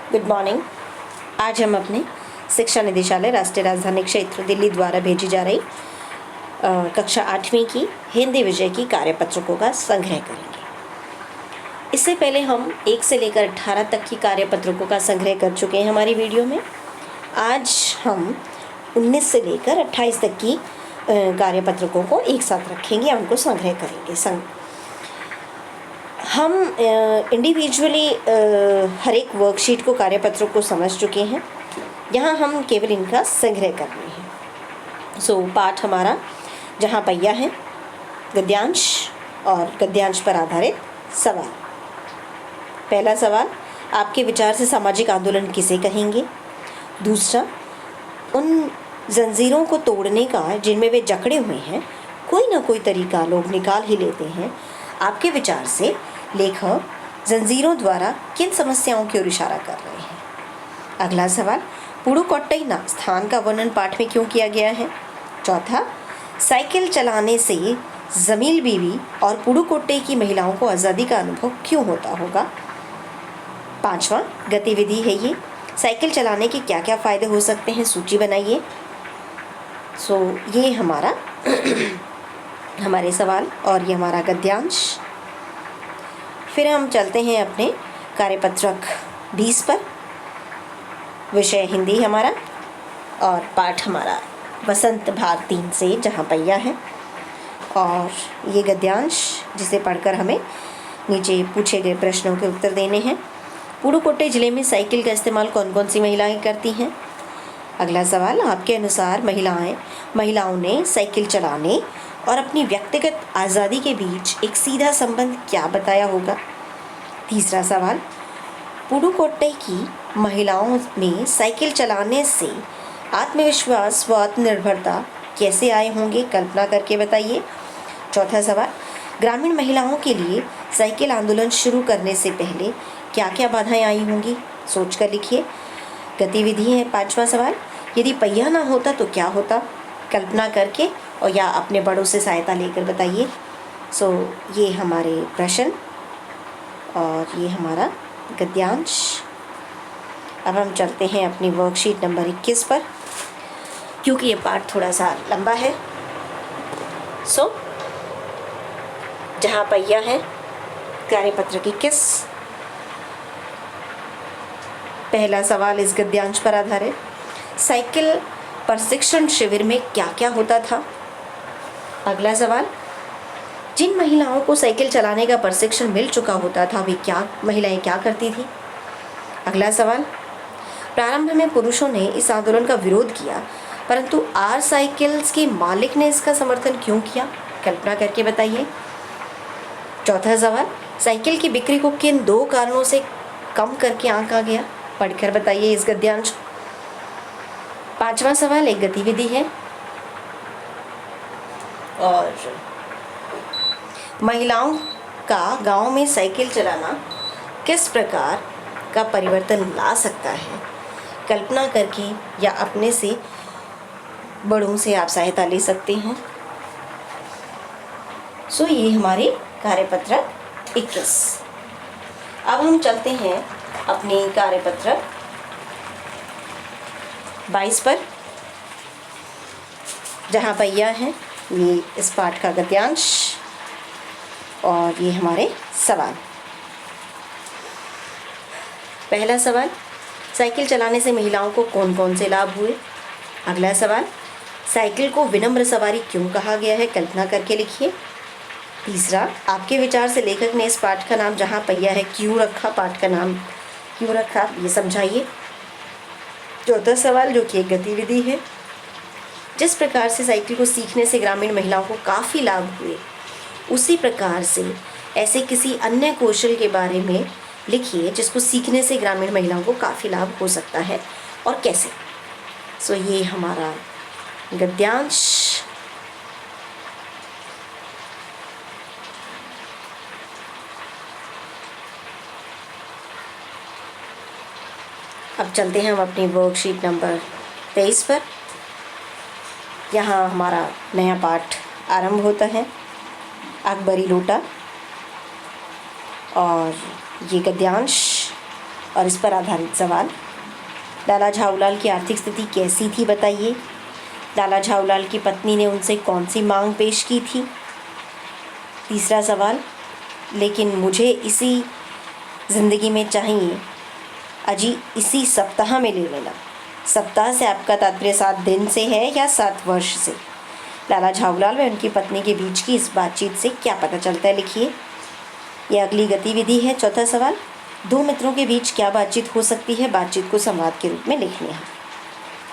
Good morning. आज हम अपने शिक्षा निदेशालय राष्ट्रीय राजधानी क्षेत्र दिल्ली द्वारा भेजी जा रही कक्षा 8वीं की हिंदी विषय की कार्यपत्रकों का संग्रह करेंगे। इससे पहले हम 1 से लेकर 18 तक की कार्यपत्रकों का संग्रह कर चुके हैं हमारी वीडियो में। आज हम 19 से लेकर 28 तक की कार्यपत्रकों को एक साथ रखेंगे, उनको संग्रह करेंगे। हम इंडिविजुअली हर एक वर्कशीट को कार्यपत्रों को समझ चुके हैं। यहाँ हम केवल इनका संग्रह कर रहे हैं। पाठ हमारा जहाँ पहिया है, गद्यांश और गद्यांश पर आधारित सवाल। पहला सवाल, आपके विचार से सामाजिक आंदोलन किसे कहेंगे? दूसरा, उन जंजीरों को तोड़ने का जिनमें वे जकड़े हुए हैं कोई ना कोई तरीका लोग निकाल ही लेते हैं। आपके विचार से लेखक जंजीरों द्वारा किन समस्याओं की ओर इशारा कर रहे हैं? अगला सवाल, पुडुकोट्टई स्थान का वर्णन पाठ में क्यों किया गया है? चौथा, साइकिल चलाने से जमील बीवी और पुडुकोट्टई की महिलाओं को आज़ादी का अनुभव क्यों होता होगा? पांचवा गतिविधि है ये, साइकिल चलाने के क्या क्या फ़ायदे हो सकते हैं, सूची बनाइए। ये हमारा हमारे सवाल और ये हमारा गद्यांश। फिर हम चलते हैं अपने कार्यपत्रक 20 पर। विषय हिंदी हमारा और पाठ हमारा बसंत भाग 3 से जहाँ पहिया है, और ये गद्यांश जिसे पढ़कर हमें नीचे पूछे गए प्रश्नों के उत्तर देने हैं। पुडुकोट्टई जिले में साइकिल का इस्तेमाल कौन कौन सी महिलाएं करती हैं? अगला सवाल, आपके अनुसार महिलाओं ने साइकिल चलाने और अपनी व्यक्तिगत आज़ादी के बीच एक सीधा संबंध क्या बताया होगा? तीसरा सवाल, पुडुकोट्टई की महिलाओं में साइकिल चलाने से आत्मविश्वास व आत्मनिर्भरता कैसे आए होंगे, कल्पना करके बताइए। चौथा सवाल, ग्रामीण महिलाओं के लिए साइकिल आंदोलन शुरू करने से पहले क्या क्या बाधाएं आई होंगी, सोच कर लिखिए। गतिविधि है 5वां सवाल, यदि पहिया ना होता तो क्या होता, कल्पना करके और या अपने बड़ों से सहायता लेकर बताइए। ये हमारे प्रश्न और ये हमारा गद्यांश। अब हम चलते हैं अपनी वर्कशीट नंबर 21 पर, क्योंकि ये पाठ थोड़ा सा लंबा है। जहाँ पहिया है, कार्यपत्र 21। पहला सवाल इस गद्यांश पर आधारित, साइकिल प्रशिक्षण शिविर में क्या क्या होता था? अगला सवाल, जिन महिलाओं को साइकिल चलाने का प्रशिक्षण मिल चुका होता था वे महिलाएं क्या करती थी? अगला सवाल, प्रारंभ में पुरुषों ने इस आंदोलन का विरोध किया, परंतु आर साइकिल्स के मालिक ने इसका समर्थन क्यों किया, कल्पना करके बताइए। चौथा सवाल, साइकिल की बिक्री को किन 2 कारणों से कम करके आंका गया, पढ़कर बताइए इस गद्यांश। 5वां सवाल एक गतिविधि है और महिलाओं का गांव में साइकिल चलाना किस प्रकार का परिवर्तन ला सकता है, कल्पना करके या अपने से बड़ों से आप सहायता ले सकते हैं। ये हमारे कार्यपत्रक 21। अब हम चलते हैं अपने कार्यपत्रक 22 पर, जहाँ पहिया है, ये इस पाठ का गद्यांश और ये हमारे सवाल। पहला सवाल, साइकिल चलाने से महिलाओं को कौन कौन से लाभ हुए? अगला सवाल, साइकिल को विनम्र सवारी क्यों कहा गया है, कल्पना करके लिखिए। तीसरा, आपके विचार से लेखक ने इस पाठ का नाम जहाँ पहिया है क्यों रखा, पाठ का नाम क्यों रखा, ये समझाइए। चौथा सवाल, जो कि एक गतिविधि है, जिस प्रकार से साइकिल को सीखने से ग्रामीण महिलाओं को काफ़ी लाभ हुए, उसी प्रकार से ऐसे किसी अन्य कौशल के बारे में लिखिए जिसको सीखने से ग्रामीण महिलाओं को काफ़ी लाभ हो सकता है और कैसे। ये हमारा गद्यांश। अब चलते हैं हम अपनी वर्कशीट नंबर 23 पर। यहाँ हमारा नया पाठ आरंभ होता है, अकबरी लोटा, और ये गद्यांश और इस पर आधारित सवाल। लाला झाऊलाल की आर्थिक स्थिति कैसी थी बताइए। लाला झाऊलाल की पत्नी ने उनसे कौन सी मांग पेश की थी। तीसरा सवाल, लेकिन मुझे इसी ज़िंदगी में चाहिए, अजी इसी सप्ताह में ले लेना। सप्ताह से आपका तात्पर्य 7 दिन से है या 7 वर्ष से। लाला झाऊलाल व उनकी पत्नी के बीच की इस बातचीत से क्या पता चलता है, लिखिए। यह अगली गतिविधि है। चौथा सवाल, 2 मित्रों के बीच क्या बातचीत हो सकती है, बातचीत को संवाद के रूप में लिखने हैं।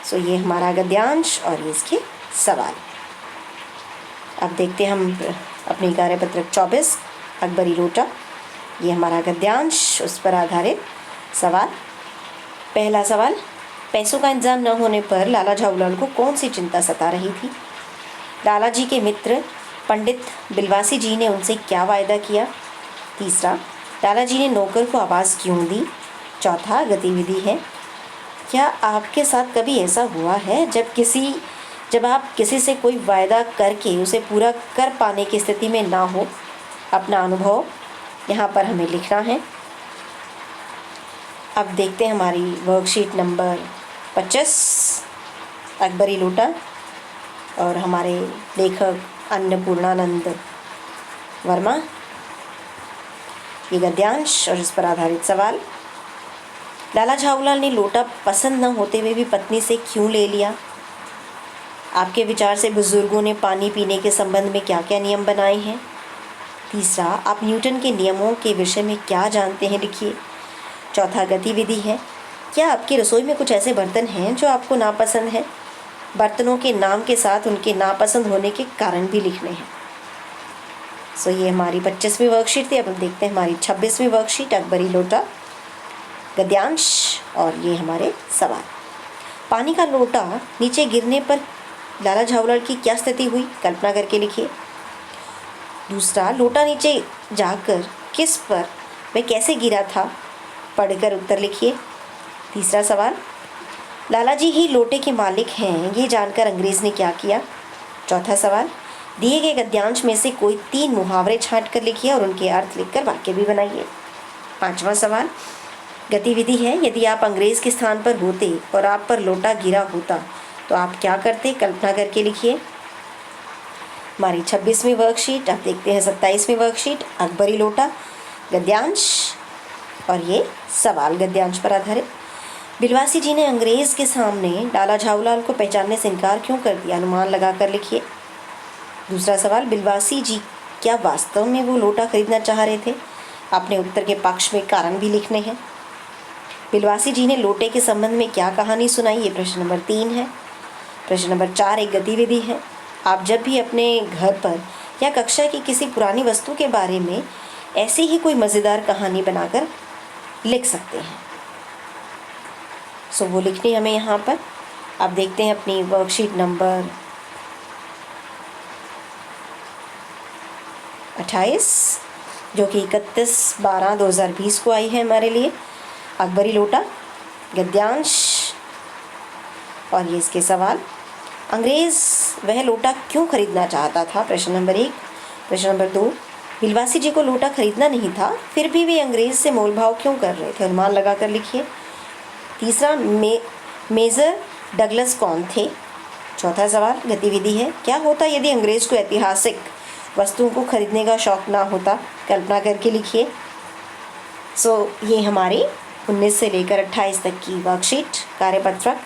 सो ये हमारा गद्यांश और ये इसके सवाल। अब देखते हैं हम अपनी कार्यपत्रक 24 अकबरी लोटा। ये हमारा गद्यांश, उस पर आधारित सवाल। पहला सवाल, पैसों का इंतजाम न होने पर लाला झाऊलाल को कौन सी चिंता सता रही थी। लाला जी के मित्र पंडित बिलवासी जी ने उनसे क्या वायदा किया। तीसरा, लाला जी ने नौकर को आवाज़ क्यों दी। चौथा गतिविधि है, क्या आपके साथ कभी ऐसा हुआ है जब आप किसी से कोई वायदा करके उसे पूरा कर पाने की स्थिति में ना हो। अपना अनुभव यहाँ पर हमें लिखना है। अब देखते हैं हमारी वर्कशीट नंबर 25 अकबरी लोटा और हमारे लेखक अन्नपूर्णानंद वर्मा। ये गद्यांश और इस पर आधारित सवाल। लाला झाऊलाल ने लोटा पसंद न होते हुए भी पत्नी से क्यों ले लिया। आपके विचार से बुजुर्गों ने पानी पीने के संबंध में क्या क्या नियम बनाए हैं। तीसरा, आप न्यूटन के नियमों के विषय में क्या जानते हैं, लिखिए। चौथा गतिविधि है, क्या आपकी रसोई में कुछ ऐसे बर्तन हैं जो आपको नापसंद हैं। बर्तनों के नाम के साथ उनके नापसंद होने के कारण भी लिखने हैं। सो ये हमारी 25वीं वर्कशीट थी। अब हम देखते हैं हमारी 26वीं वर्कशीट अकबरी लोटा गद्यांश और ये हमारे सवाल। पानी का लोटा नीचे गिरने पर लाला झाऊलाल की क्या स्थिति हुई, कल्पना करके लिखिए। दूसरा, लोटा नीचे जाकर किस पर वह कैसे गिरा था, पढ़कर उत्तर लिखिए। तीसरा सवाल, लाला जी ही लोटे के मालिक हैं, ये जानकर अंग्रेज़ ने क्या किया। चौथा सवाल, दिए गए गद्यांश में से कोई 3 मुहावरे छांट कर लिखिए और उनके अर्थ लिखकर वाक्य भी बनाइए। पांचवा सवाल, गतिविधि है, यदि आप अंग्रेज़ के स्थान पर होते और आप पर लोटा गिरा होता तो आप क्या करते, कल्पना करके लिखिए। हमारी 26वीं वर्कशीट। अब देखते हैं 27वीं वर्कशीट अकबरी लोटा गद्यांश और ये सवाल गद्यांश पर आधारित। बिलवासी जी ने अंग्रेज़ के सामने लाला झाऊलाल को पहचानने से इनकार क्यों कर दिया, अनुमान लगाकर लिखिए। दूसरा सवाल, बिलवासी जी क्या वास्तव में वो लोटा खरीदना चाह रहे थे। अपने उत्तर के पक्ष में कारण भी लिखने हैं। बिलवासी जी ने लोटे के संबंध में क्या कहानी सुनाई, ये प्रश्न नंबर 3 है। प्रश्न नंबर 4 एक गतिविधि है। आप जब भी अपने घर पर या कक्षा की किसी पुरानी वस्तु के बारे में ऐसी ही कोई मज़ेदार कहानी बनाकर लिख सकते हैं। सो वो लिखनी हमें यहाँ पर। अब देखते हैं अपनी वर्कशीट नंबर 28 जो कि 31/12/2020 को आई है हमारे लिए। अकबरी लोटा गद्यांश और ये इसके सवाल। अंग्रेज़ वह लोटा क्यों खरीदना चाहता था, प्रश्न नंबर 1। प्रश्न नंबर 2, बिलवासी जी को लोटा खरीदना नहीं था, फिर भी वे अंग्रेज़ से मोलभाव क्यों कर रहे थे, अनुमान लगाकर लिखिए। तीसरा, मेजर डगलस कौन थे। चौथा सवाल, गतिविधि है, क्या होता यदि अंग्रेज़ को ऐतिहासिक वस्तुओं को खरीदने का शौक़ ना होता, कल्पना करके लिखिए। सो ये हमारी 19 से लेकर 28 तक की वर्कशीट कार्यपत्रक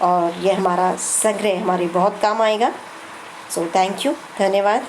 और यह हमारा संग्रह हमारे बहुत काम आएगा। सो थैंक यू, धन्यवाद।